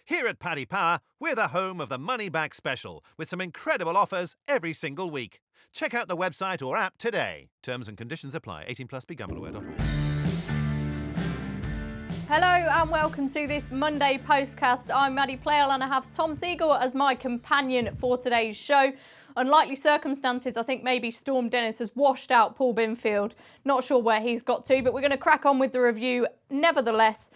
Here at Paddy Power, we're the home of the Money Back Special, with some incredible offers every single week. Check out the website or app today. Terms and conditions apply. 18 plus. BeGambleAware.org. Hello and welcome to this Monday Postcast. I'm Maddy, Playle, and I have Tom Segal as my companion for today's show. Unlikely circumstances, I think maybe Storm Dennis has washed out Paul Binfield. Not sure where he's got to, but we're going to crack on with the review nevertheless.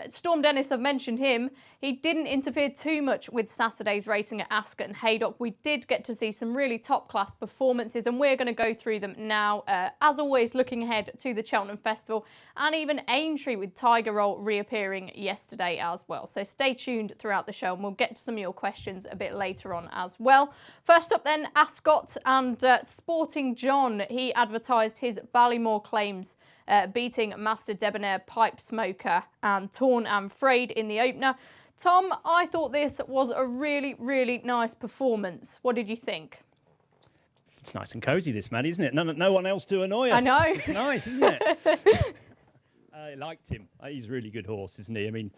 Storm Dennis, I've mentioned him. He didn't interfere too much with Saturday's racing at Ascot and Haydock. We did get to see some really top-class performances, and we're going to go through them now. As always, looking ahead to the Cheltenham Festival, and even Aintree with Tiger Roll reappearing yesterday as well. So stay tuned throughout the show, and we'll get to some of your questions a bit later on as well. First up then, Ascot and Sporting John. He advertised his Ballymore claims, beating Master Debonair, Pipe Smoker and Torn and Frayed in the opener. Tom, I thought this was a really, really nice performance. What did you think? It's nice and cosy, this, Maddy, isn't it? No one else to annoy us. I know. It's nice, isn't it? I liked him. He's a really good horse, isn't he? I mean,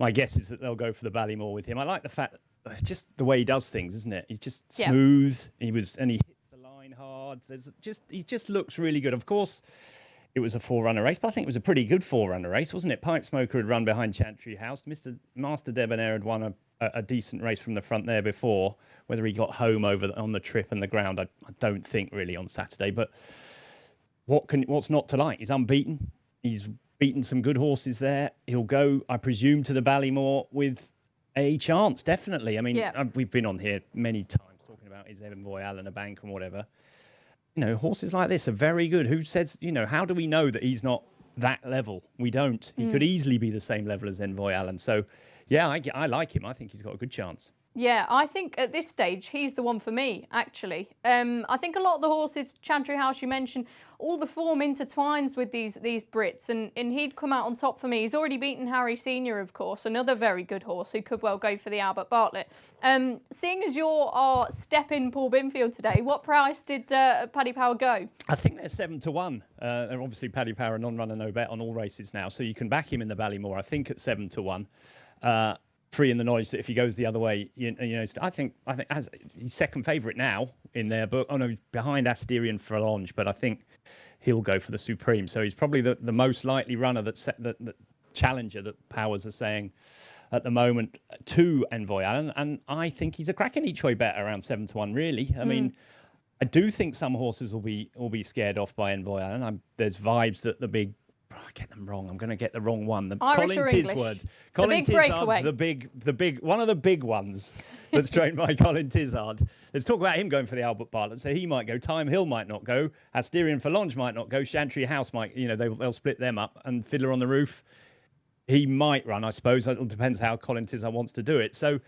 my guess is that they'll go for the Ballymore with him. I like the fact, just the way he does things, isn't it? He's just smooth. Yeah. And he hits the line hard. He just looks really good. Of course, it was a four-runner race, but I think it was a pretty good four-runner race, wasn't it? Pipe Smoker had run behind Chantry House. Master Debonair had won a decent race from the front there before. Whether he got home on the trip and the ground, I don't think really on Saturday. But what's not to like? He's unbeaten. He's beaten some good horses there. He'll go, I presume, to the Ballymore with a chance, definitely. I mean, we've been on here many times talking about his Envoy Allen, a bank and whatever. You know, horses like this are very good. Who says, how do we know that he's not that level? We don't. He could easily be the same level as Envoy Allen. So, yeah, I like him. I think he's got a good chance. Yeah, I think at this stage, he's the one for me, actually. I think a lot of the horses, Chantry House, you mentioned, all the form intertwines with these Brits, and he'd come out on top for me. He's already beaten Harry Senior, of course, another very good horse who could well go for the Albert Bartlett. Seeing as you're our step-in Paul Binfield today, what price did Paddy Power go? I think they're 7-1. They're obviously Paddy Power, non-runner, no bet on all races now, so you can back him in the Ballymore, I think, at 7-1. Free in the knowledge that if he goes the other way, I think as he's second favourite now in their book. Oh no, behind Asterion Forlange, but I think he'll go for the Supreme. So he's probably the most likely runner that challenger that Powers are saying at the moment to Envoy Allen, and I think he's a cracking each way bet around 7-1. Really, I mean, I do think some horses will be scared off by Envoy Allen. There's vibes that the big. I get them wrong. I'm going to get the wrong one. The Irish Colin or Tisward. Colin Tizard's the big one of the big ones that's trained by Colin Tizard. Let's talk about him going for the Albert Bartlett. So he might go. Time Hill might not go. Asterion Forlange might not go. Chantry House might. They'll split them up. And Fiddler on the Roof, he might run. I suppose it depends how Colin Tizard wants to do it. So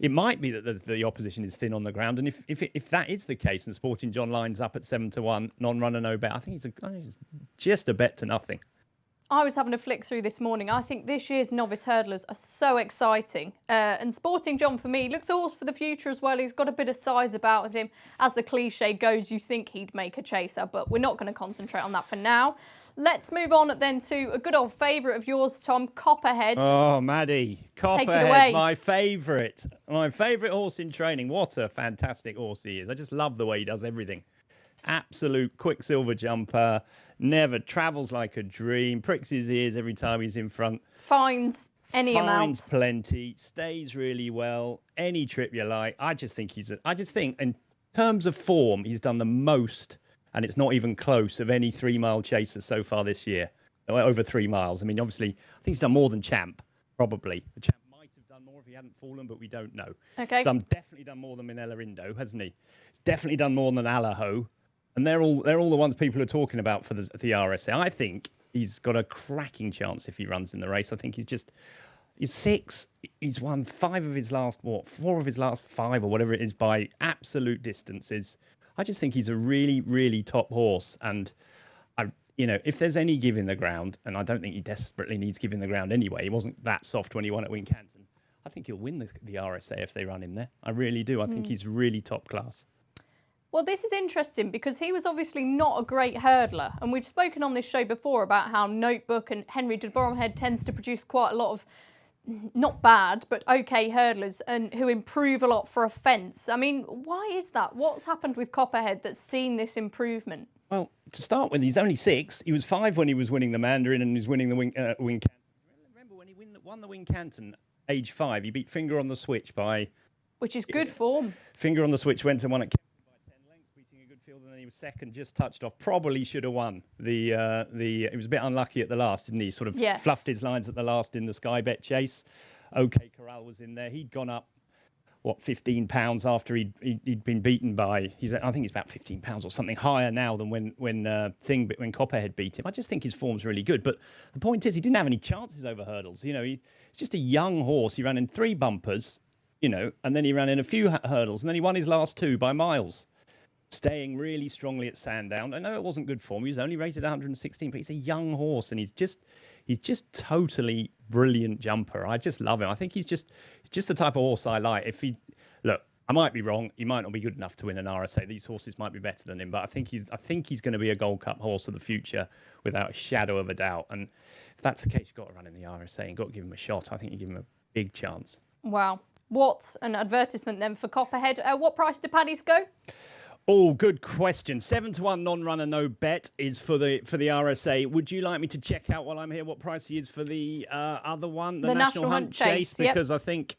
it might be that the opposition is thin on the ground. And if that is the case, and Sporting John lines up at 7-1, non-runner, no bet, I think he's just a bet to nothing. I was having a flick through this morning. I think this year's novice hurdlers are so exciting. And Sporting John, for me, looks a horse for the future as well. He's got a bit of size about him. As the cliche goes, you think he'd make a chaser, but we're not going to concentrate on that for now. Let's move on then to a good old favourite of yours, Tom, Copperhead. Oh, Maddy. Copperhead, my favourite. My favourite horse in training. What a fantastic horse he is. I just love the way he does everything. Absolute quicksilver jumper, never travels like a dream, pricks his ears every time he's in front. Finds any amount. Finds plenty, stays really well, any trip you like. I just think in terms of form, he's done the most, and it's not even close, of any 3-mile chaser so far this year. Over 3 miles. I mean, obviously, I think he's done more than Champ, probably. The Champ might have done more if he hadn't fallen, but we don't know. Okay. Some definitely done more than Minella Indo, hasn't he? He's definitely done more than Allaho. And they're all the ones people are talking about for the RSA. I think he's got a cracking chance if he runs in the race. I think he's 6. He's won 4 of his last 5 or whatever it is by absolute distances. I just think he's a really, really top horse. And if there's any give in the ground, and I don't think he desperately needs give in the ground anyway. He wasn't that soft when he won at Wincanton. I think he'll win the RSA if they run him there. I really do. I think he's really top class. Well, this is interesting because he was obviously not a great hurdler. And we've spoken on this show before about how Notebook and Henry de Bromhead tends to produce quite a lot of not bad, but okay hurdlers and who improve a lot for a fence. I mean, why is that? What's happened with Copperhead that's seen this improvement? Well, to start with, he's only 6. He was 5 when he was winning the Mandarin and he's winning the Wing Canton. Remember when he won the Wing Canton, age 5, he beat Finger on the Switch by... Which is good form. Finger on the Switch went to one at Kempton by 10 lengths, beating a good field, and then he was second, just touched off. Probably should have won. He was a bit unlucky at the last, didn't he? Sort of fluffed his lines at the last in the Sky Bet chase. OK Corral was in there. He'd gone up, what, £15 after he'd been beaten by... I think he's about £15 or something higher now than when Copperhead beat him. I just think his form's really good. But the point is, he didn't have any chances over hurdles. You know, he's just a young horse. He ran in 3 bumpers, you know, and then he ran in a few hurdles, and then he won his last 2 by miles, staying really strongly at Sandown. I know it wasn't good form. He was only rated 116, but he's a young horse, and he's just totally brilliant jumper. I just love him. I think he's just the type of horse I like. Look, I might be wrong. He might not be good enough to win an RSA. These horses might be better than him, but I think he's going to be a Gold Cup horse of the future without a shadow of a doubt. And if that's the case, you've got to run in the RSA and got to give him a shot. I think you give him a big chance. Wow. What an advertisement then for Copperhead. What price do Paddies go? Oh, good question. 7-1 non-runner, no bet is for the RSA. Would you like me to check out while I'm here what price he is for the other one, the National Hunt Chase? Because I think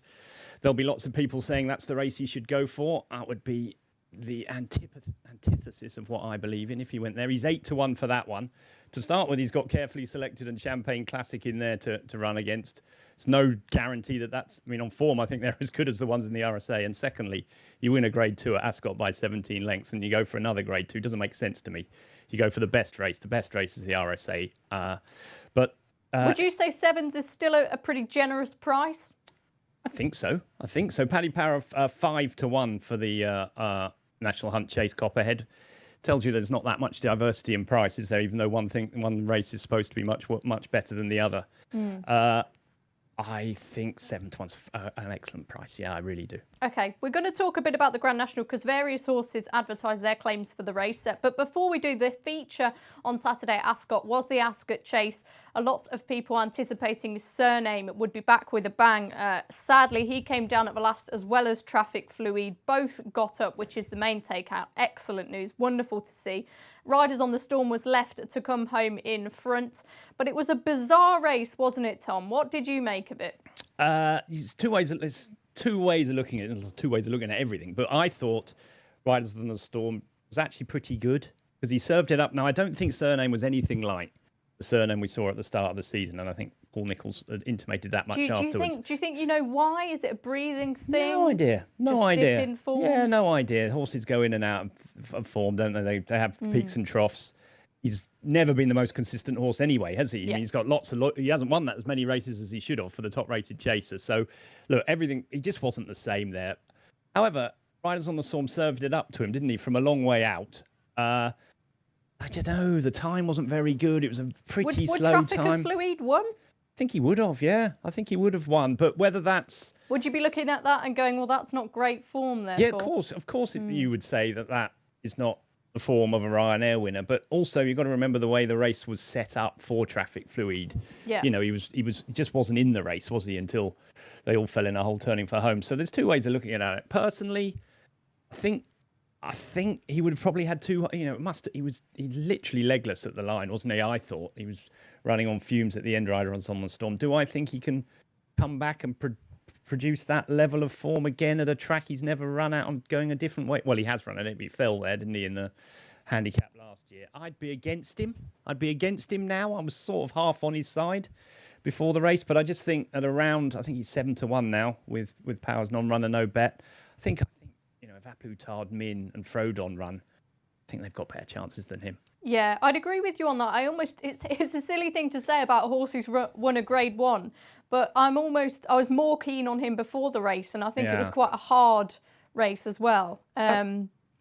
there'll be lots of people saying that's the race he should go for. That would be the antithesis of what I believe in if he went there. He's 8-1 for that one. To start with, he's got Carefully Selected and Champagne Classic in there to run against. It's no guarantee that's... I mean, on form, I think they're as good as the ones in the RSA. And secondly, you win a Grade 2 at Ascot by 17 lengths and you go for another Grade 2. It doesn't make sense to me. You go for the best race. The best race is the RSA. Would you say 7s is still a pretty generous price? I think so. Paddy Power 5-1 for the National Hunt Chase Copperhead. Tells you there's not that much diversity in price, is there? Even though one race is supposed to be much better than the other. I think 7-1's an excellent price. Yeah, I really do. OK, we're going to talk a bit about the Grand National because various horses advertise their claims for the race. But before we do, the feature on Saturday at Ascot was the Ascot Chase. A lot of people anticipating his surname would be back with a bang. Sadly, he came down at the last as well as Traffic Fluid. Both got up, which is the main takeout. Excellent news. Wonderful to see. Riders on the Storm was left to come home in front. But it was a bizarre race, wasn't it, Tom? What did you make of it? There's two ways of looking at it. There's 2 ways of looking at everything. But I thought Riders on the Storm was actually pretty good because he served it up. Now, I don't think surname was anything like the surname we saw at the start of the season. And I think Paul Nichols had intimated that much afterwards. Do you think you know why? Is it a breathing thing? No idea. Dip in form? Yeah, no idea. Horses go in and out of form, don't they? They have peaks and troughs. He's never been the most consistent horse anyway, has he? Yeah. I mean, he's got he hasn't won that as many races as he should have for the top-rated chasers. So, look, he just wasn't the same there. However, Riders on the Storm served it up to him, didn't he, from a long way out. I don't know, the time wasn't very good. It was a pretty slow time. Would Traffic of Fluid won? I think he would have, yeah. I think he would have won. But whether that's... Would you be looking at that and going, well, that's not great form, therefore? Yeah, of course you would say that is not the form of a Ryanair winner. But also, you've got to remember the way the race was set up for Traffic Fluid. Yeah. You know, he just wasn't in the race, was he, until they all fell in a hole turning for home. So there's 2 ways of looking at it. Personally, I think he would have probably had 2. You know, he literally legless at the line, wasn't he? I thought he was running on fumes at the end. Riders on the Storm. Do I think he can come back and produce that level of form again at a track he's never run out on, going a different way? Well, he has run it. He fell there, didn't he, in the handicap last year? I'd be against him. Now. I was sort of half on his side before the race, but I just think at around, I think he's 7-1 now with Powers non-runner, no bet. I think. If Aplutard, Min and Frodon run, I think they've got better chances than him. Yeah, I'd agree with you on that. It's a silly thing to say about a horse who's won a Grade 1, but I was more keen on him before the race, and I think it was quite a hard race as well.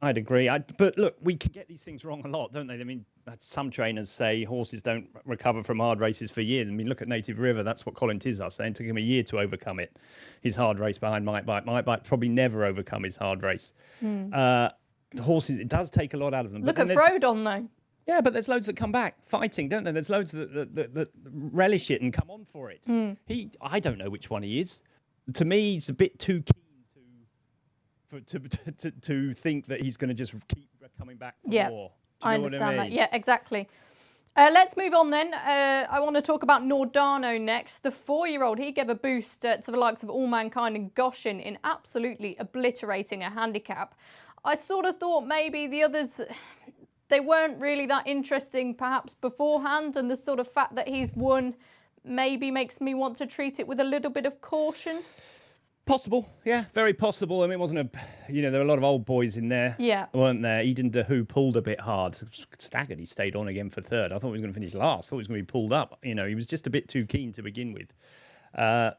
I'd agree. But look, we can get these things wrong a lot, don't they? I mean, some trainers say horses don't recover from hard races for years. I mean, look at Native River. That's what Colin Tizard saying. It took him a year to overcome it. His hard race behind Might Bite. Might Bite probably never overcome his hard race. Horses, it does take a lot out of them. Look at Frodon, though. Yeah, but there's loads that come back fighting, don't there? There's loads that relish it and come on for it. I don't know which one he is. To me, he's a bit too keen to think that he's going to just keep coming back for more. I understand that. Yeah, exactly. Let's move on then. I want to talk about Nordano next. The 4-year-old, he gave a boost to the likes of All Mankind and Goshen in absolutely obliterating a handicap. I sort of thought maybe the others, they weren't really that interesting perhaps beforehand, and the sort of fact that he's won maybe makes me want to treat it with a little bit of caution. Possible, yeah, very possible. I mean, it wasn't there were a lot of old boys in there, weren't there? Eden Dahu pulled a bit hard. Staggered, he stayed on again for third. I thought he was going to finish last. I thought he was going to be pulled up. He was just a bit too keen to begin with.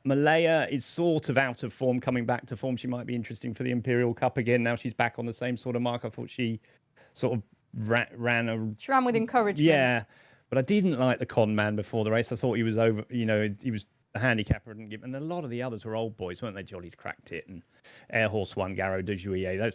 Malaya is sort of out of form, coming back to form. She might be interesting for the Imperial Cup again. Now she's back on the same sort of mark. I thought she sort of ran with encouragement. Yeah, but I didn't like the con man before the race. I thought he was over, he was a handicapper, and a lot of the others were old boys, weren't they? Jolly's cracked it, and Air Horse won, Garrow de Juillet.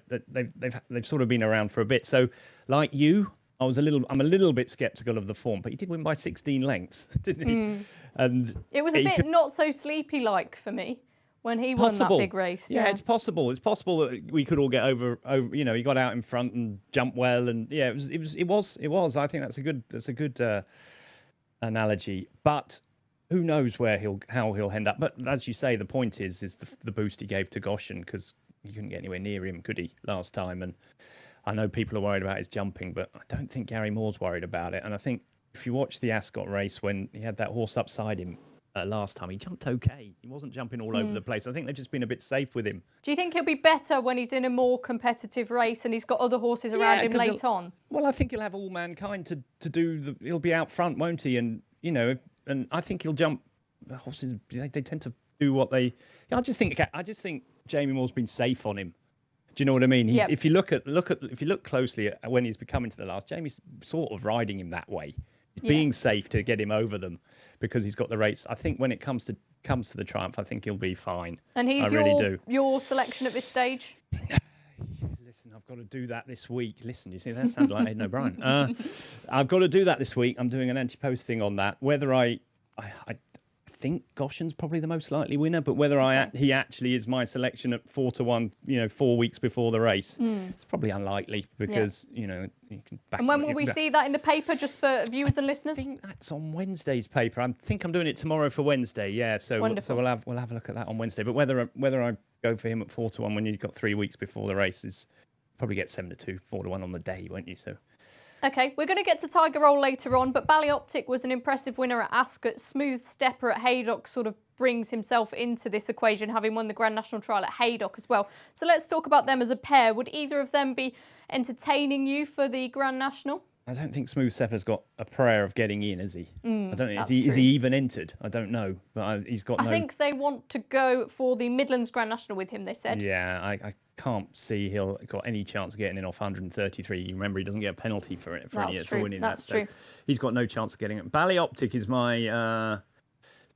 They've sort of been around for a bit. So, like you, I'm a little bit sceptical of the form, but he did win by 16 lengths, didn't he? And it was a bit not so sleepy like for me when he won that big race. Yeah, it's possible. It's possible that we could all get over. He got out in front and jumped well, and yeah, it was. I think that's a good analogy, but. Who knows how he'll end up? But as you say, the point is the boost he gave to Goshen, because you couldn't get anywhere near him, could he, last time? And I know people are worried about his jumping, but I don't think Gary Moore's worried about it. And I think if you watch the Ascot race when he had that horse upside him last time, he jumped okay. He wasn't jumping all over the place. I think they've just been a bit safe with him. Do you think he'll be better when he's in a more competitive race and he's got other horses around him late on? Well, I think he'll have All Mankind to do he'll be out front, won't he? And and I think he'll jump. Horses, they tend to do what they. I just think Jamie Moore's been safe on him. Do you know what I mean? If you look closely at when he's coming to the last, Jamie's sort of riding him that way. He's being safe to get him over them because he's got the race. I think when it comes to the Triumph, I think he'll be fine. And he's your selection at this stage. Listen, I've got to do that this week. Listen, you see, that sounds like Aidan O'Brien. I've got to do that this week. I'm doing an anti-post thing on that. Whether I think Goshen's probably the most likely winner, but whether he actually is my selection at 4-1, 4 weeks before the race, it's probably unlikely because you can back. And when will we see that in the paper, just for viewers and listeners? I think that's on Wednesday's paper. I think I'm doing it tomorrow for Wednesday. Yeah, so we'll have a look at that on Wednesday. But whether I go for him at 4-1 when you've got 3 weeks before the race is probably get 7-2, 4-1 on the day, won't you? So. Okay, we're going to get to Tiger Roll later on, but Ballyoptic was an impressive winner at Ascot. Smooth Stepper at Haydock sort of brings himself into this equation, having won the Grand National Trial at Haydock as well. So let's talk about them as a pair. Would either of them be entertaining you for the Grand National? I don't think Smooth Stepper's got a prayer of getting in, has he? I don't think. Is he even entered? I don't know, but he's got. I think they want to go for the Midlands Grand National with him. They said. Yeah, I can't see he'll got any chance of getting in off 133. You remember, he doesn't get a penalty for any years for winning that. That's true. So he's got no chance of getting it. Ballyoptic is my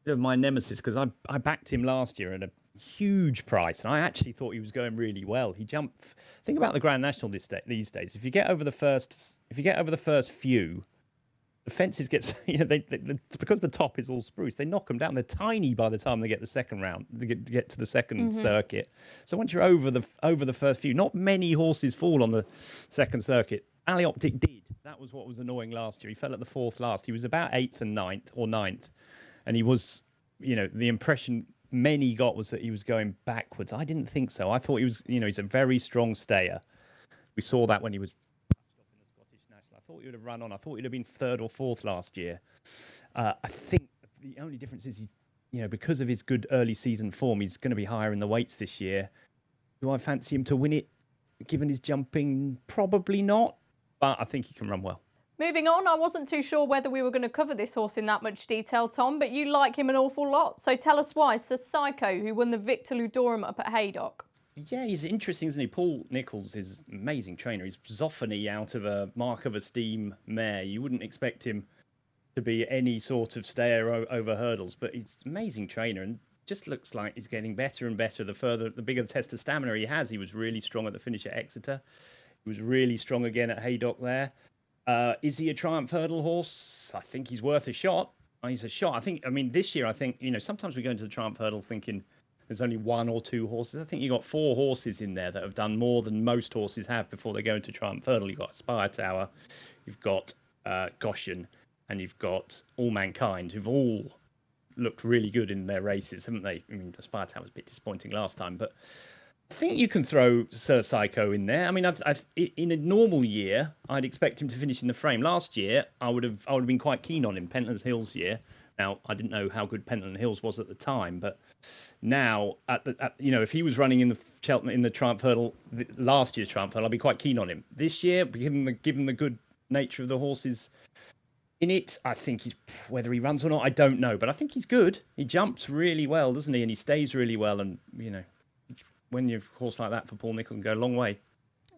nemesis because I backed him last year at a huge price, and I actually thought he was going really well. He jumped. Think about the Grand National these days. If you get over the first few, the fences get because the top is all spruce. They knock them down. They're tiny by the time they get the second round. They get to the second circuit. So once you're over the first few, not many horses fall on the second circuit. Ballyoptic did. That was what was annoying last year. He fell at the fourth last. He was about 8th and 9th, and he was. The impression many got was that he was going backwards. I didn't think so. I thought he was, he's a very strong stayer. We saw that when he was touched off in the Scottish National. I thought he would have run on. I thought he'd have been 3rd or 4th last year. I think the only difference is because of his good early season form, he's going to be higher in the weights this year. Do I fancy him to win it, given his jumping? Probably not, but I think he can run well. Moving on, I wasn't too sure whether we were going to cover this horse in that much detail, Tom, but you like him an awful lot. So tell us why. It's the Psycho who won the Victor Ludorum up at Haydock. Yeah, he's interesting, isn't he? Paul Nicholls is an amazing trainer. He's Zoffany out of a Mark of Esteem mare. You wouldn't expect him to be any sort of stayer over hurdles, but he's an amazing trainer and just looks like he's getting better and better the bigger the test of stamina he has. He was really strong at the finish at Exeter. He was really strong again at Haydock there. Is he a Triumph Hurdle horse? I think he's worth a shot. He's a shot. This year, sometimes we go into the Triumph Hurdle thinking there's only one or two horses. I think you've got 4 horses in there that have done more than most horses have before they go into Triumph Hurdle. You've got Aspire Tower, you've got Goshen, and you've got All Mankind, who've all looked really good in their races, haven't they? Aspire Tower was a bit disappointing last time, but I think you can throw Sir Psycho in there. In a normal year, I'd expect him to finish in the frame. Last year, I would have been quite keen on him. Pentlands Hills year. Now, I didn't know how good Pentland Hills was at the time, but now, if he was running in the Cheltenham in the Triumph Hurdle, last year's Triumph Hurdle, I'd be quite keen on him. This year, given the good nature of the horses in it, I think whether he runs or not, I don't know, but I think he's good. He jumps really well, doesn't he? And he stays really well, and when you have a horse like that for Paul Nicholson, go a long way.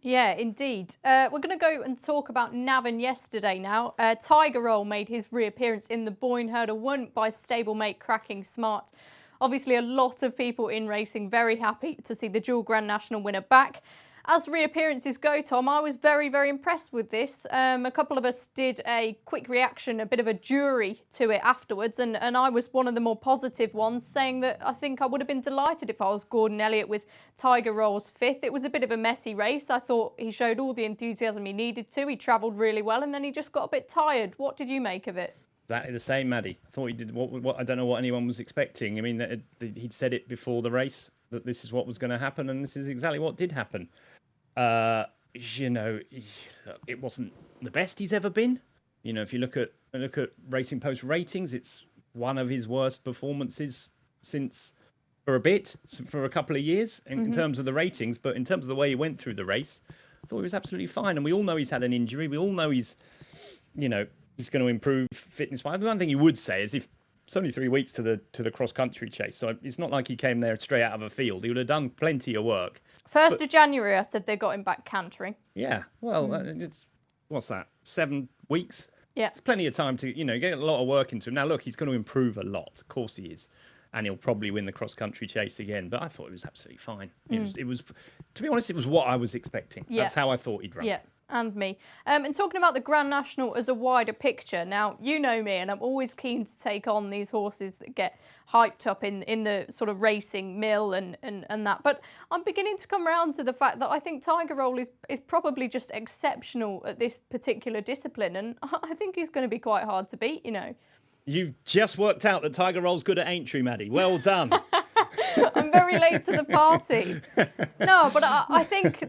Yeah, indeed. We're going to go and talk about Navan yesterday now. Tiger Roll made his reappearance in the Boyne Hurdle, won by stablemate Cracking Smart. Obviously, a lot of people in racing very happy to see the dual Grand National winner back. As reappearances go, Tom, I was very, very impressed with this. A couple of us did a quick reaction, a bit of a jury to it afterwards, and I was one of the more positive ones, saying that I think I would have been delighted if I was Gordon Elliot with Tiger Roll's 5th. It was a bit of a messy race. I thought he showed all the enthusiasm he needed to. He travelled really well, and then he just got a bit tired. What did you make of it? Exactly the same, Maddy. I thought he did what I don't know what anyone was expecting. He'd said it before the race that this is what was going to happen, and this is exactly what did happen. It wasn't the best he's ever been. If you look at Racing Post ratings, it's one of his worst performances for a couple of years in terms of the ratings. But in terms of the way he went through the race, I thought he was absolutely fine. And we all know he's had an injury. We all know he's going to improve fitness-wise. The one thing you would say is if it's only 3 weeks to the cross-country chase, so it's not like he came there straight out of a field. He would have done plenty of work. 1st of January, I said they got him back cantering. Yeah, well, it's, what's that, 7 weeks? Yeah. It's plenty of time to, get a lot of work into him. Now, look, he's going to improve a lot. Of course he is. And he'll probably win the cross-country chase again. But I thought it was absolutely fine. It was, to be honest, it was what I was expecting. Yeah. That's how I thought he'd run. Yeah. And me. And talking about the Grand National as a wider picture, now, you know me, and I'm always keen to take on these horses that get hyped up in the sort of racing mill and that. But I'm beginning to come around to the fact that I think Tiger Roll is probably just exceptional at this particular discipline, and I think he's going to be quite hard to beat, You've just worked out that Tiger Roll's good at Aintree, Maddy. Well done. I'm very late to the party. No, but I think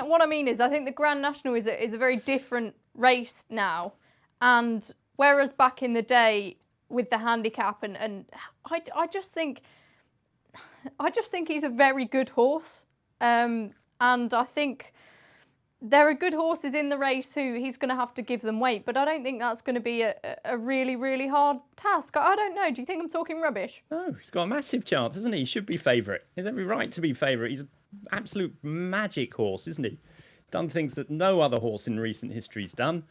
what I mean is I think the Grand National is a very different race now. And whereas back in the day with the handicap and I just think he's a very good horse. And I think there are good horses in the race who he's going to have to give them weight, but I don't think that's going to be a really, really hard task. I don't know. Do you think I'm talking rubbish? No, he's got a massive chance, hasn't he? He should be favourite. He has every right to be favourite. He's an absolute magic horse, isn't he? Done things that no other horse in recent history's done.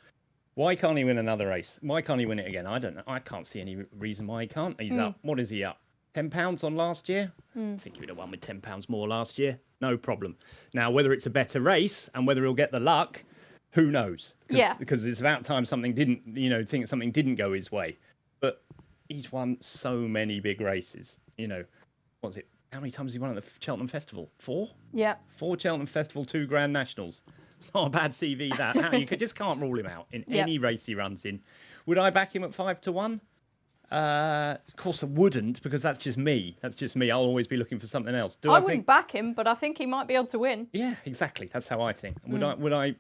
Why can't he win another race? Why can't he win it again? I don't know. I can't see any reason why he can't. He's up. What is he up? £10 on last year? I think he would have won with £10 more last year. No problem. Now, whether it's a better race and whether he'll get the luck, who knows? Because it's about time something didn't go his way. But he's won so many big races. What's it? How many times has he won at the Cheltenham Festival? 4? Yeah. 4 Cheltenham Festival, 2 Grand Nationals. It's not a bad CV, that. You just can't rule him out in any race he runs in. Would I back him at 5-1? Of course I wouldn't, because that's just me. I'll always be looking for something else. I wouldn't back him, but I think he might be able to win. Yeah, exactly. That's how I think. Would I,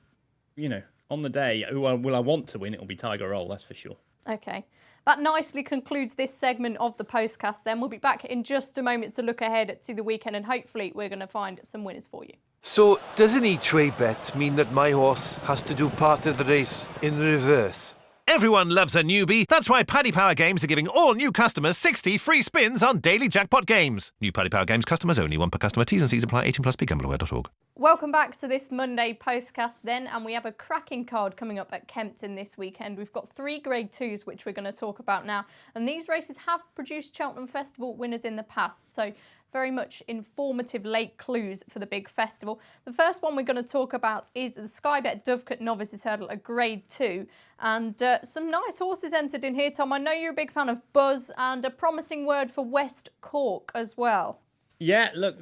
on the day, will I want to win? It'll be Tiger Roll, that's for sure. Okay. That nicely concludes this segment of the Postcast then. We'll be back in just a moment to look ahead to the weekend, and hopefully we're going to find some winners for you. So, does an each-way bet mean that my horse has to do part of the race in reverse? Everyone loves a newbie. That's why Paddy Power Games are giving all new customers 60 free spins on daily jackpot games. New Paddy Power Games customers only, 1 per customer. T's and C's apply. 18+. BeGambleAware.org. Welcome back to this Monday Postcast then, and we have a cracking card coming up at Kempton this weekend. We've got 3 Grade 2s, which we're going to talk about now, and these races have produced Cheltenham Festival winners in the past. So very much informative late clues for the big festival. The first one we're going to talk about is the Skybet Difficut Novices Hurdle, a Grade 2. And some nice horses entered in here, Tom. I know you're a big fan of Buzz, and a promising word for West Cork as well. Yeah, look,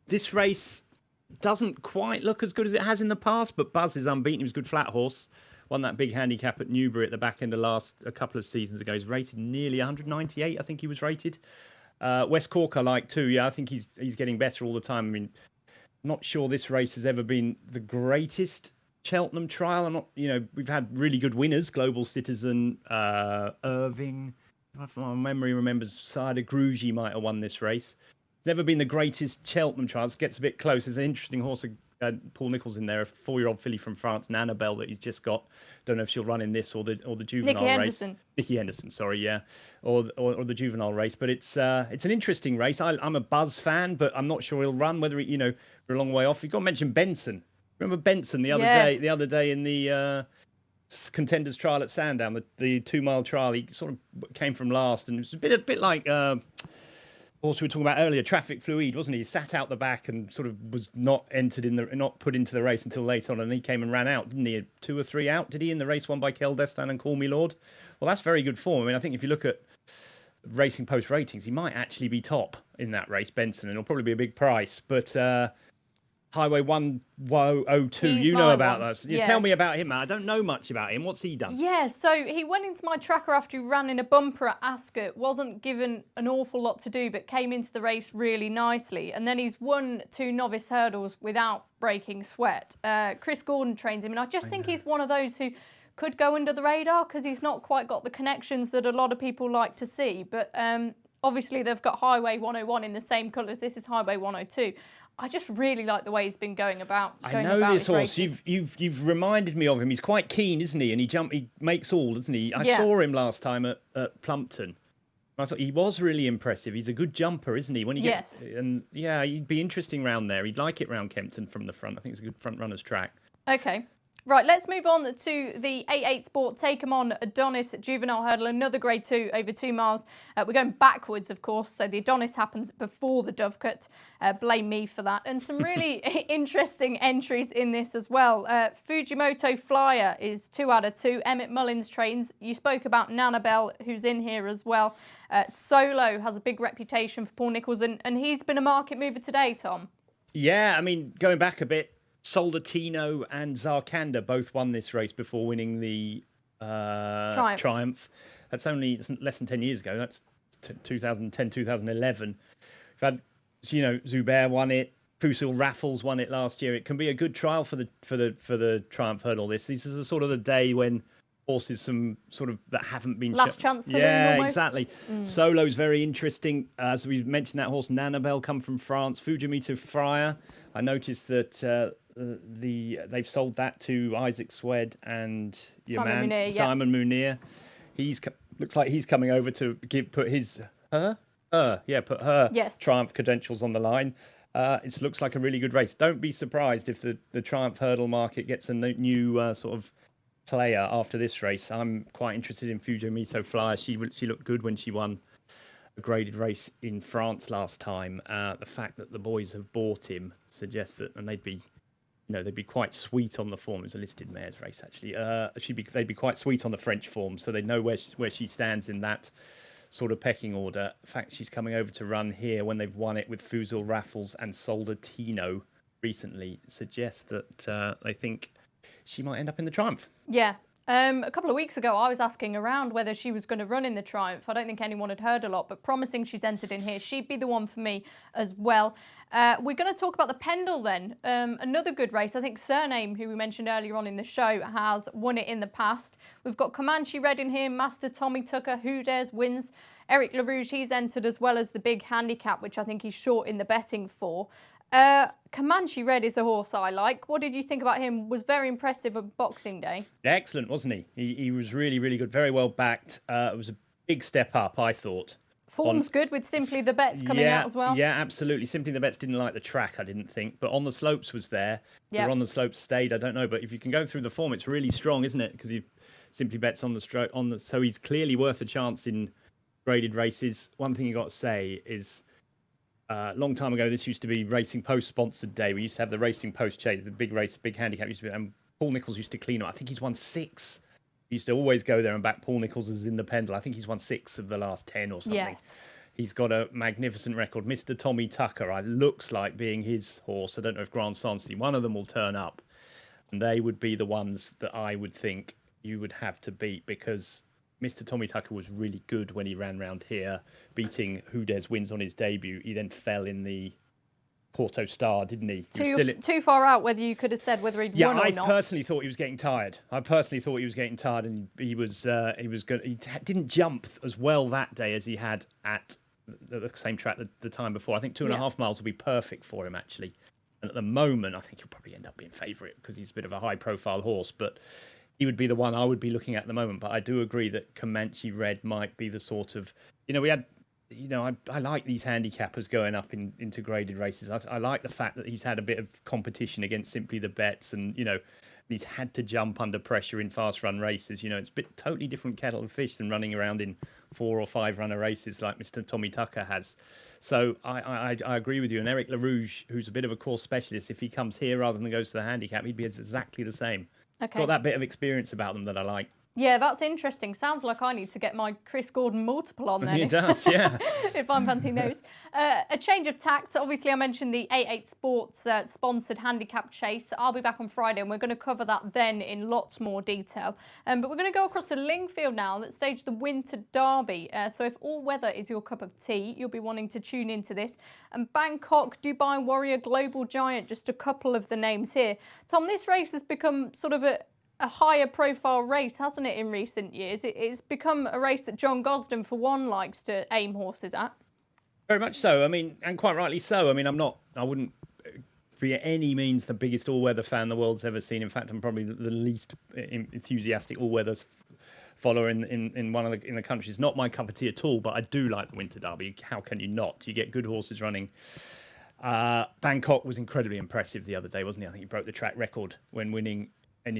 this race doesn't quite look as good as it has in the past, but Buzz is unbeaten. He was a good flat horse. Won that big handicap at Newbury at the back end of a couple of seasons ago. He's rated nearly 198, I think he was rated. West Cork I like too. Yeah, I think he's getting better all the time. I mean, I'm not sure this race has ever been the greatest Cheltenham trial. We've had really good winners. Global Citizen, Irving. If my memory remembers, Sada Grugy might have won this race. It's never been the greatest Cheltenham trials. Gets a bit close. There's an interesting horse, Paul Nicholls in there, a 4-year-old filly from France, Nanabelle, that he's just got. Don't know if she'll run in this or the juvenile race. Nicky Henderson, sorry, yeah, or the juvenile race. But it's an interesting race. I'm a Buzz fan, but I'm not sure he'll run. Whether we're a long way off. You've got to mention Benson. Remember Benson the other day in the Contenders trial at Sandown, the 2-mile trial. He sort of came from last, and it was a bit like horse we were talking about earlier, Traffic Fluid, wasn't he? He sat out the back and sort of was not put into the race until late on, and he came and ran out, didn't he? 2 or 3 out, did he, in the race won by Kel Destan and Call Me Lord? Well, that's very good form. I mean, I think if you look at Racing Post ratings, he might actually be top in that race, Benson, and it'll probably be a big price. But Highway 102, you know about us. Yes. Tell me about him, Matt. I don't know much about him. What's he done? Yeah, so he went into my tracker after he ran in a bumper at Ascot. Wasn't given an awful lot to do, but came into the race really nicely. And then he's won 2 novice hurdles without breaking sweat. Chris Gordon trains him, and I just think he's one of those who could go under the radar because he's not quite got the connections that a lot of people like to see. But obviously they've got Highway 101 in the same colours. This is Highway 102. I just really like the way he's been going about. I know this horse. You've reminded me of him. He's quite keen, isn't he? And he makes all, doesn't he? I saw him last time at Plumpton. I thought he was really impressive. He's a good jumper, isn't he? When he gets he'd be interesting round there. He'd like it round Kempton from the front. I think it's a good front runner's track. Okay. Right, let's move on to the 8-8 Sport Take 'em On Adonis Juvenile Hurdle, another Grade 2 over 2 miles. We're going backwards, of course, so the Adonis happens before the Dovecut. Blame me for that. And some really interesting entries in this as well. Fujimoto Flyer is 2 out of 2. Emmett Mullins trains. You spoke about Nanabelle, who's in here as well. Solo has a big reputation for Paul Nicholls, and he's been a market mover today, Tom. Yeah, I mean, going back a bit, Soldatino and Zarkanda both won this race before winning the Triumph. That's only less than 10 years ago. That's 2010, 2011. We've had, Zubair won it. Fusil Raffles won it last year. It can be a good trial for the Triumph Hurdle. This is a sort of the day when horses that haven't been last chance saloon almost. Exactly. Solo's very interesting. As we've mentioned, that horse Nanabelle come from France. Fujimoto Flyer. I noticed that they've sold that to Isaac Swed and Simon Munir. Looks like he's coming over to put her Triumph credentials on the line. It looks like a really good race. Don't be surprised if the Triumph Hurdle market gets a new sort of player after this race. I'm quite interested in Fujimoto Flyer. She looked good when she won a graded race in France last time. The fact that the boys have bought him suggests that, and they'd be quite sweet on the form. It was a listed mares race actually. They'd be quite sweet on the French form, so they know where she stands in that sort of pecking order. The fact she's coming over to run here when they've won it with Fusil Raffles and Soldatino recently suggests that they think she might end up in the Triumph. Yeah. A couple of weeks ago, I was asking around whether she was going to run in the Triumph. I don't think anyone had heard a lot, but promising she's entered in here. She'd be the one for me as well. We're going to talk about the Pendle then. Another good race. I think Surname, who we mentioned earlier on in the show, has won it in the past. We've got Comanche Red in here, Master Tommy Tucker, Who Dares wins. Eric LaRouge, he's entered as well as the big handicap, which I think he's short in the betting for. Comanche Red is a horse I like. What did you think about him? Was very impressive at Boxing Day. Excellent, wasn't he? He was really, really good. Very well backed. It was a big step up, I thought. Form's good with Simply the Bets coming out as well. Yeah, absolutely. Simply the Bets didn't like the track, I didn't think. But On the Slopes was there. Whether On the Slopes stayed, I don't know. But if you can go through the form, it's really strong, isn't it? Because you Simply Bets on the stroke. So he's clearly worth a chance in graded races. One thing you got to say is long time ago, this used to be Racing Post sponsored day. We used to have the Racing Post chase, the big race, big handicap used to be, and Paul Nicholls used to clean up. I think he's won 6. He used to always go there and back Paul Nicholls as in the Pendle. I think he's won 6 of the last 10 or something. Yes. He's got a magnificent record. Mr. Tommy Tucker, looks like being his horse. I don't know if Grand Sancy, one of them will turn up. And they would be the ones that I would think you would have to beat, because Mr. Tommy Tucker was really good when he ran round here, beating Who Dares Wins on his debut. He then fell in the Porto Star, didn't he? Too far out whether you could have said whether he'd won or not. I personally thought he was getting tired. And he didn't jump as well that day as he had at the same track the time before. I think 2.5 miles will be perfect for him, actually. And at the moment, I think he'll probably end up being favourite because he's a bit of a high-profile horse. But he would be the one I would be looking at the moment. But I do agree that Comanche Red might be the sort of... I like these handicappers going up into graded races. I like the fact that he's had a bit of competition against Simply the Bets, and he's had to jump under pressure in fast run races. It's a bit totally different kettle of fish than running around in 4 or 5 runner races like Mr. Tommy Tucker has. So I agree with you. And Eric LaRouge, who's a bit of a course specialist, if he comes here rather than goes to the handicap, he'd be exactly the same. Okay. Got that bit of experience about them that I like. Yeah, that's interesting. Sounds like I need to get my Chris Gordon multiple on then. It does, yeah. If I'm fancying those. A change of tact. Obviously, I mentioned the 88 Sports sponsored handicap chase. I'll be back on Friday and we're going to cover that then in lots more detail. But we're going to go across to Lingfield now and stage the Winter Derby. So if all weather is your cup of tea, you'll be wanting to tune into this. And Bangkok, Dubai Warrior, Global Giant, just a couple of the names here. Tom, this race has become sort of a higher profile race, hasn't it, in recent years? It's become a race that John Gosden, for one, likes to aim horses at. Very much so. I mean, and quite rightly so. I mean, I wouldn't be any means the biggest all-weather fan the world's ever seen. In fact, I'm probably the least enthusiastic all-weather follower in the country. It's not my cup of tea at all, but I do like the Winter Derby. How can you not? You get good horses running. Bangkok was incredibly impressive the other day, wasn't he? I think he broke the track record when winning. And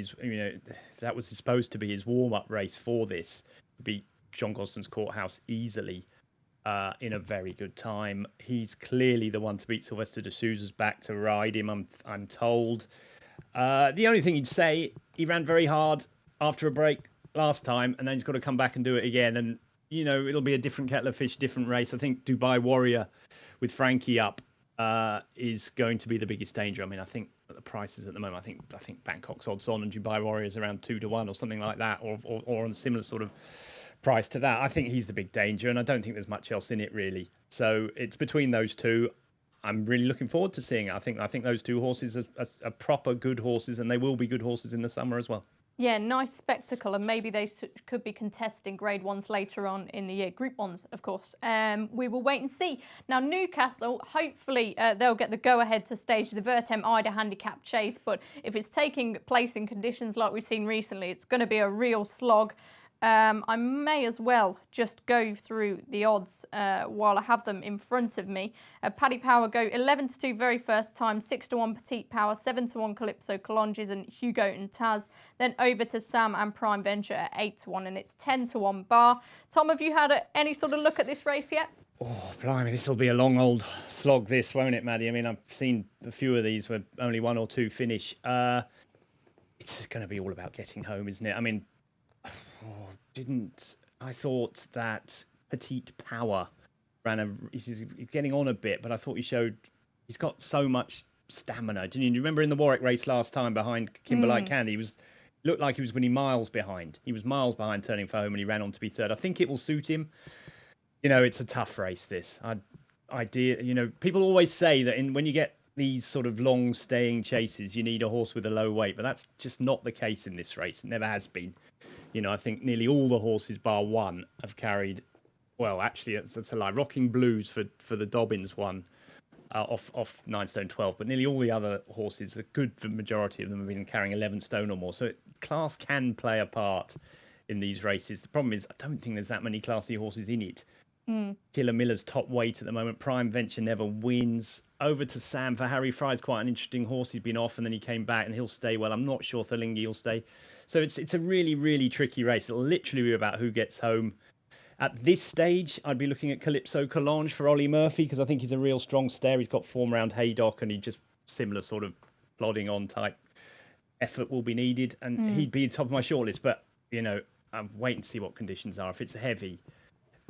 that was supposed to be his warm-up race for this. Beat John Gosden's Courthouse easily in a very good time. He's clearly the one to beat. Sylvester de Souza's back to ride him, I'm told. The only thing you'd say, he ran very hard after a break last time, and then he's got to come back and do it again. And, it'll be a different kettle of fish, different race. I think Dubai Warrior with Frankie up is going to be the biggest danger. I mean, I think at the prices at the moment, I think Bangkok's odds on and Dubai Warrior's around 2-1 or something like that, or on a similar sort of price to that. I think he's the big danger, and I don't think there's much else in it really. So it's between those two. I'm really looking forward to seeing it. I think those two horses are proper good horses, and they will be good horses in the summer as well. Yeah, nice spectacle, and maybe they could be contesting Grade 1s later on in the year. Group 1s, of course. We will wait and see. Now, Newcastle, hopefully they'll get the go-ahead to stage the Vertem Ida handicap chase, but if it's taking place in conditions like we've seen recently, it's going to be a real slog. I may as well just go through the odds while I have them in front of me. Paddy Power go 11-2 very first time, 6-1 Petite Power, 7-1 Calypso Colonges and Hugo and Taz. Then over to Sam and Prime Venture at 8-1, and it's 10-1 Bar. Tom, have you had any sort of look at this race yet? Oh, blimey, this will be a long old slog, this, won't it, Maddy? I mean, I've seen a few of these where only 1 or 2 finish. It's going to be all about getting home, isn't it? I mean, I thought that Petite Power he's getting on a bit, but I thought he's got so much stamina. Do you remember in the Warwick race last time behind Kimberlite Candy? Looked like he was winning miles behind. He was miles behind turning for home, and he ran on to be third. I think it will suit him. It's a tough race, this. People always say that when you get these sort of long staying chases, you need a horse with a low weight, but that's just not the case in this race. It never has been. I think nearly all the horses bar one have carried, well, actually, that's a lie. Rocking Blues for the Dobbins one off 9 stone 12, but nearly all the other horses, a good majority of them have been carrying 11 stone or more. So class can play a part in these races. The problem is, I don't think there's that many classy horses in it. Killer Miller's top weight at the moment. Prime Venture never wins. Over to Sam for Harry Fry's quite an interesting horse. He's been off and then he came back and he'll stay well. I'm not sure Thurlingi will stay. So it's a really, really tricky race. It'll literally be about who gets home. At this stage, I'd be looking at Calypso Collage for Ollie Murphy because I think he's a real strong stare. He's got form round Haydock and he just similar sort of plodding on type effort will be needed. And he'd be top of my shortlist. But, I'm waiting to see what conditions are. If it's heavy,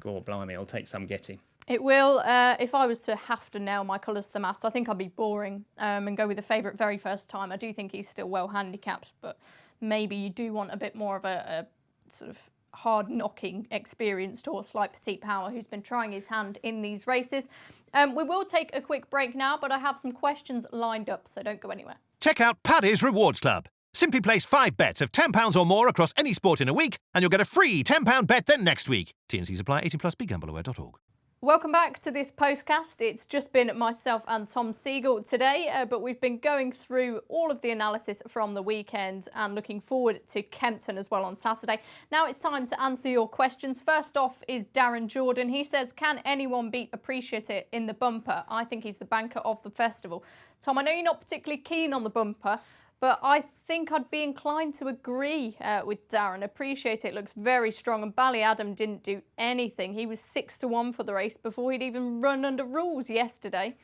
God blimey, it'll take some getting. It will. If I was to have to nail my colours to the mast, I think I'd be boring and go with the favourite very first time. I do think he's still well handicapped, but maybe you do want a bit more of a sort of hard-knocking experienced horse like Petite Power, who's been trying his hand in these races. We will take a quick break now, but I have some questions lined up, so don't go anywhere. Check out Paddy's Rewards Club. Simply place 5 bets of £10 or more across any sport in a week, and you'll get a free £10 bet the next week. T&Cs apply. 18+. BeGambleAware.org. Welcome back to this postcast. It's just been myself and Tom Segal today, but we've been going through all of the analysis from the weekend and looking forward to Kempton as well on Saturday. Now it's time to answer your questions. First off is Darren Jordan. He says, can anyone beat Appreciate in the bumper? I think he's the banker of the festival. Tom, I know you're not particularly keen on the bumper, but I think I'd be inclined to agree with Darren. Appreciate it looks very strong, and Ballyadam didn't do anything. He was 6-1 for the race before he'd even run under rules yesterday.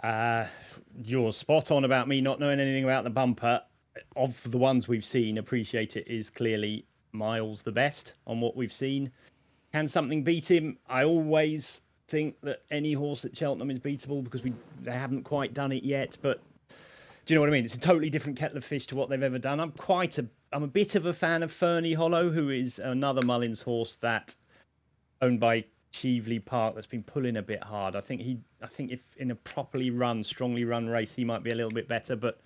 You're spot on about me not knowing anything about the bumper. Of the ones we've seen, Appreciate It is clearly miles the best on what we've seen. Can something beat him? I always think that any horse at Cheltenham is beatable because they haven't quite done it yet, but do you know what I mean? It's a totally different kettle of fish to what they've ever done. I'm a bit of a fan of Fernie Hollow, who is another Mullins horse that owned by Cheveley Park that's been pulling a bit hard. I think if in a strongly run race, he might be a little bit better, but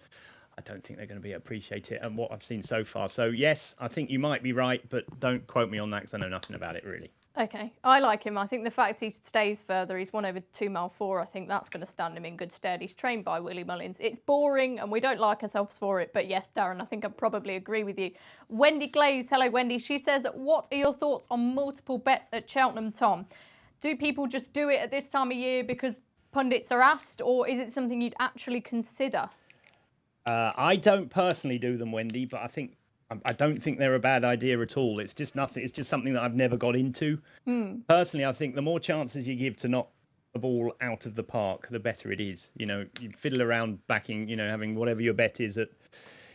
I don't think they're going to be Appreciate It and what I've seen so far. So yes, I think you might be right, but don't quote me on that because I know nothing about it really. Okay, I like him. I think the fact he stays further, he's won over 2 mile 4, I think that's going to stand him in good stead. He's trained by Willie Mullins. It's boring and we don't like ourselves for it, but yes, Darren, I think I probably agree with you. Wendy Glaze, hello Wendy, she says, what are your thoughts on multiple bets at Cheltenham, Tom? Do people just do it at this time of year because pundits are asked, or is it something you'd actually consider? I don't personally do them, Wendy, but I don't think they're a bad idea at all. It's just nothing. It's just something that I've never got into. Personally, I think the more chances you give to knock the ball out of the park, the better it is. You fiddle around backing, having whatever your bet is,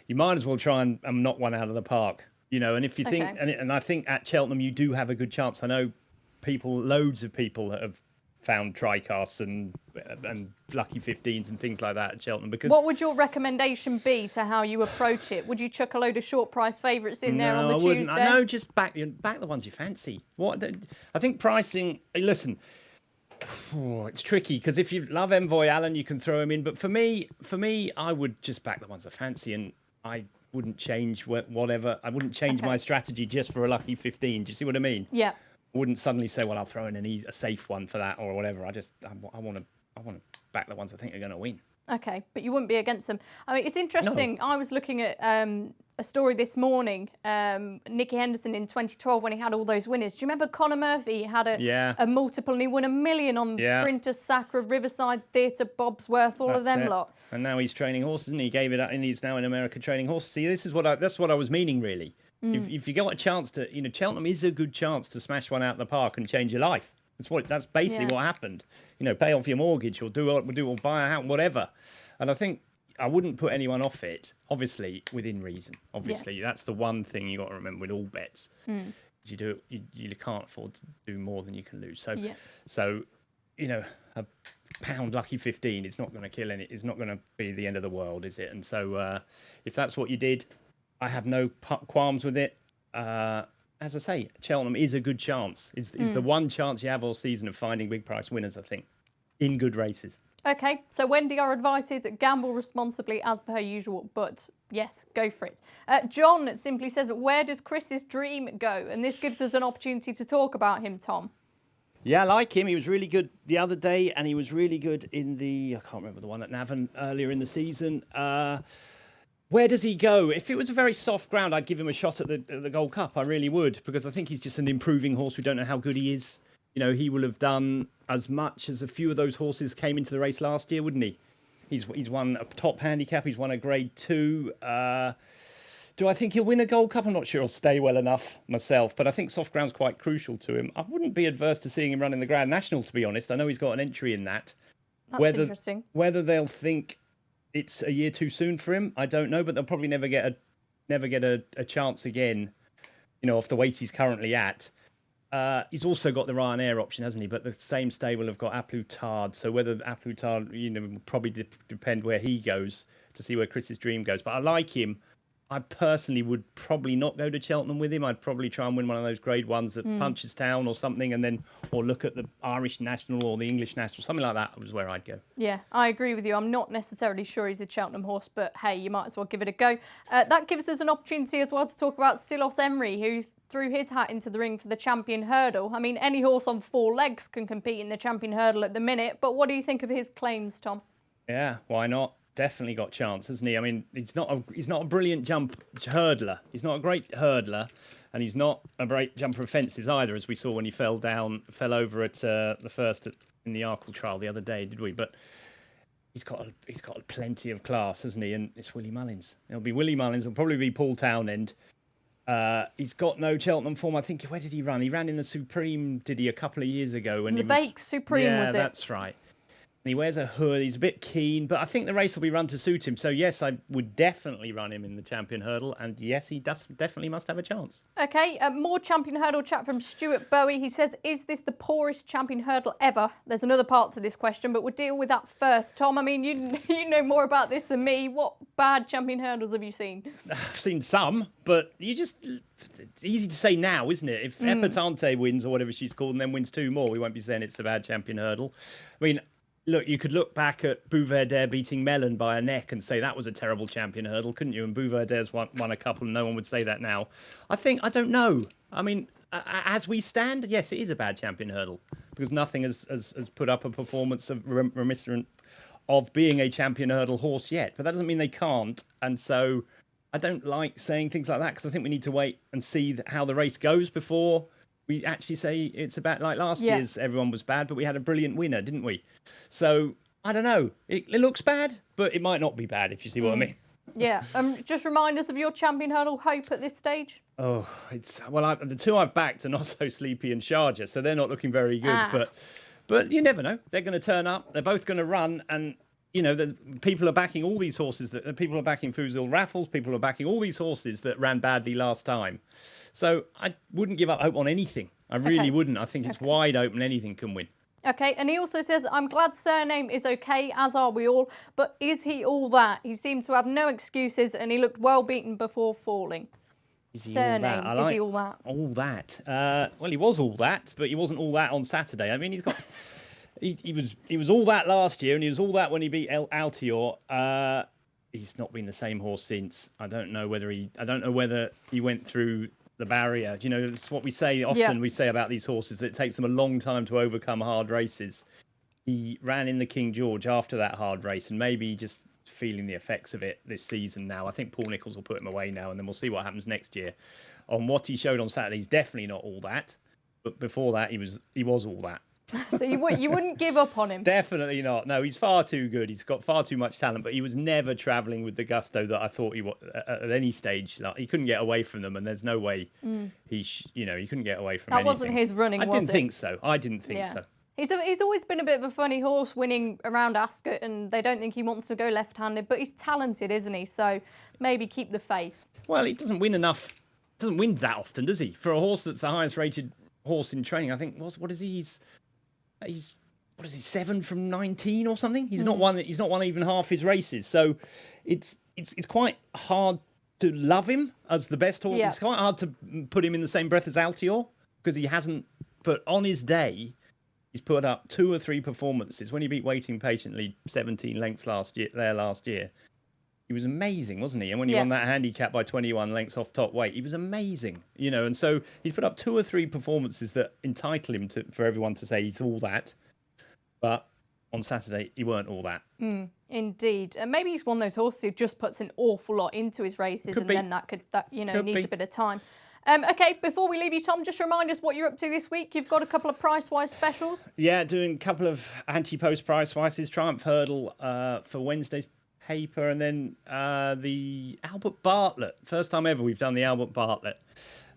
you might as well try and knock one out of the park. And if you think, and I think at Cheltenham you do have a good chance. I know loads of people have found tricasts and lucky 15s and things like that at Cheltenham. Because what would your recommendation be to how you approach it? Would you chuck a load of short price favourites in there on the Tuesday? No, just back the ones you fancy. I think pricing. Listen, it's tricky because if you love Envoy Allen, you can throw him in. But for me, I would just back the ones I fancy, and I wouldn't change whatever. I wouldn't change my strategy just for a lucky 15. Do you see what I mean? Yeah. I wouldn't suddenly say, well, I'll throw in a safe one for that or whatever. I want to back the ones I think are going to win. Okay, but you wouldn't be against them. I mean, it's interesting. No. I was looking at a story this morning, Nicky Henderson in 2012 when he had all those winners. Do you remember Conor Murphy had a multiple and he won $1 million on Sprinter, Sacre, Riverside, Theatre, Bobsworth, all of them lot. And now he's training horses, and he gave it up, and he's now in America training horses. See, that's what I was meaning, really. If you got a chance to, Cheltenham is a good chance to smash one out of the park and change your life. That's basically what happened. Pay off your mortgage or buy a house, whatever. And I think I wouldn't put anyone off it, obviously within reason. Obviously, that's the one thing you got to remember with all bets. You can't afford to do more than you can lose. So a pound lucky 15, it's not going to kill any. It's not going to be the end of the world, is it? And so if that's what you did, I have no qualms with it. As I say, Cheltenham is a good chance. It's the one chance you have all season of finding big price winners, I think, in good races. Okay, so Wendy, our advice is gamble responsibly as per usual, but yes, go for it. John simply says, where does Chris's dream go? And this gives us an opportunity to talk about him, Tom. Yeah, I like him. He was really good the other day, and he was really good in I can't remember the one at Navan earlier in the season. Where does he go? If it was a very soft ground, I'd give him a shot at the Gold Cup. I really would, because I think he's just an improving horse. We don't know how good he is. He will have done as much as a few of those horses came into the race last year, wouldn't he? He's won a top handicap. He's won a Grade 2. Do I think he'll win a Gold Cup? I'm not sure he'll stay well enough myself, but I think soft ground's quite crucial to him. I wouldn't be adverse to seeing him run in the Grand National, to be honest. I know he's got an entry in that. That's interesting. Whether they'll think it's a year too soon for him, I don't know, but they'll probably never get a chance again, off the weight he's currently at. He's also got the Ryanair option, hasn't he? But the same stable have got Aplutard, so whether Aplutard, will probably depend where he goes to see where Chris's Dream goes. But I like him. I personally would probably not go to Cheltenham with him. I'd probably try and win one of those grade ones at Punchestown or something, or look at the Irish National or the English National, something like that was where I'd go. Yeah, I agree with you. I'm not necessarily sure he's a Cheltenham horse, but hey, you might as well give it a go. That gives us an opportunity as well to talk about Silos Emery, who threw his hat into the ring for the Champion Hurdle. I mean, any horse on 4 legs can compete in the Champion Hurdle at the minute, but what do you think of his claims, Tom? Yeah, why not? Definitely got chance, hasn't he? I mean, he's not a brilliant hurdler. He's not a great hurdler, and he's not a great jumper of fences either, as we saw when he fell over at the first in the Arkle trial the other day, did we? But he's got plenty of class, hasn't he? And it's Willie Mullins. It'll be Willie Mullins. It'll probably be Paul Townend. He's got no Cheltenham form. I think, where did he run? He ran in the Supreme, did he, a couple of years ago? The Bakes Supreme, was it? Yeah, that's right. And he wears a hood. He's a bit keen, but I think the race will be run to suit him. So, yes, I would definitely run him in the Champion Hurdle. And, yes, he definitely must have a chance. OK, more Champion Hurdle chat from Stuart Bowie. He says, is this the poorest Champion Hurdle ever? There's another part to this question, but we'll deal with that first. Tom, I mean, you know more about this than me. What bad Champion Hurdles have you seen? I've seen some, but it's easy to say now, isn't it? If Onthe wins, or whatever she's called, and then wins 2 more, we won't be saying it's the bad Champion Hurdle. I mean, look, you could look back at Bouverdaire beating Mellon by a neck and say that was a terrible Champion Hurdle, couldn't you? And Bouverdaire's won a couple, and no one would say that now. I don't know. I mean, as we stand, yes, it is a bad Champion Hurdle, because nothing has put up a performance of reminiscent of being a Champion Hurdle horse yet. But that doesn't mean they can't. And so I don't like saying things like that, because I think we need to wait and see how the race goes before we actually say it's about, like last year's, everyone was bad, but we had a brilliant winner, didn't we? So, I don't know. It looks bad, but it might not be bad, if you see what I mean. Yeah. Just remind us of your Champion Hurdle hope at this stage. Oh, the 2 I've backed are Not So Sleepy and Sharjah, so they're not looking very good. But you never know. They're going to turn up. They're both going to run, and people are backing all these horses. People are backing Fuzil Raffles. People are backing all these horses that ran badly last time. So I wouldn't give up hope on anything. I really wouldn't. I think it's wide open. Anything can win. OK, and he also says, I'm glad Surname is OK, as are we all, but is he all that? He seemed to have no excuses, and he looked well beaten before falling. Is he Surname, all that? is he all that? All that? Well, he was all that, but he wasn't all that on Saturday. I mean, he's got... he was all that last year, and he was all that when he beat Altior. He's not been the same horse since. I don't know whether he went through the barrier. It's what we say often. Yeah. We say about these horses, that it takes them a long time to overcome hard races. He ran in the King George after that hard race, and maybe just feeling the effects of it this season now. I think Paul Nicholls will put him away now, and then we'll see what happens next year. On what he showed on Saturday, he's definitely not all that, but before that, he was all that. So you wouldn't give up on him? Definitely not. No, he's far too good. He's got far too much talent, but he was never travelling with the gusto that I thought he was at any stage. Like, he couldn't get away from them, and there's no way he couldn't get away from anything. That wasn't his running, was it? I didn't think so. I didn't think so. He's always been a bit of a funny horse, winning around Ascot, and they don't think he wants to go left-handed, but he's talented, isn't he? So maybe keep the faith. Well, he doesn't win enough. Doesn't win that often, does he? For a horse that's the highest-rated horse in training, I think. What is he? He's 7 from 19 or something. He's not won even half his races. So it's quite hard to love him as the best horse. Yeah. It's quite hard to put him in the same breath as Altior, because he hasn't. But on his day, he's put up 2 or 3 performances. When he beat Waiting Patiently 17 lengths last year, he was amazing, wasn't he? And when he won that handicap by 21 lengths off top weight, he was amazing, And so he's put up 2 or 3 performances that entitle him for everyone to say he's all that. But on Saturday, he weren't all that. Indeed. And maybe he's one of those horses who just puts an awful lot into his races, then that needs a bit of time. OK, before we leave you, Tom, just remind us what you're up to this week. You've got a couple of price-wise specials. Yeah, doing a couple of anti-post price-wises. Triumph Hurdle for Wednesday's paper, and then the Albert Bartlett. First time ever we've done the Albert Bartlett.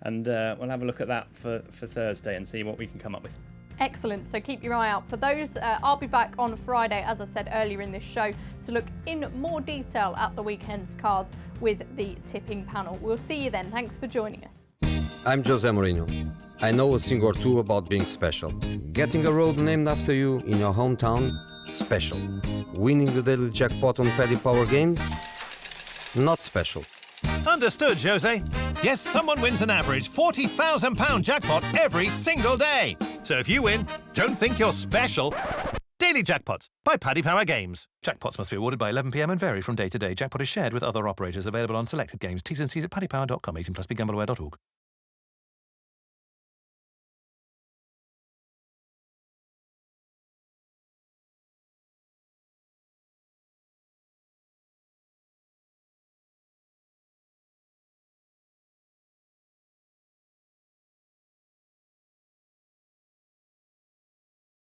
And we'll have a look at that for Thursday and see what we can come up with. Excellent, so keep your eye out for those. I'll be back on Friday, as I said earlier in this show, to look in more detail at the weekend's cards with the tipping panel. We'll see you then. Thanks for joining us. I'm Jose Mourinho. I know a thing or two about being special. Getting a road named after you in your hometown, special. Winning the daily jackpot on Paddy Power games, not special. Understood, Jose. Yes, someone wins an average £40,000 jackpot every single day. So if you win, don't think you're special. Daily Jackpots by Paddy Power Games. Jackpots must be awarded by 11 p.m. and vary from day to day. Jackpot is shared with other operators. Available on selected games. T's and C's at paddypower.com. 18+ BGambleAware.org.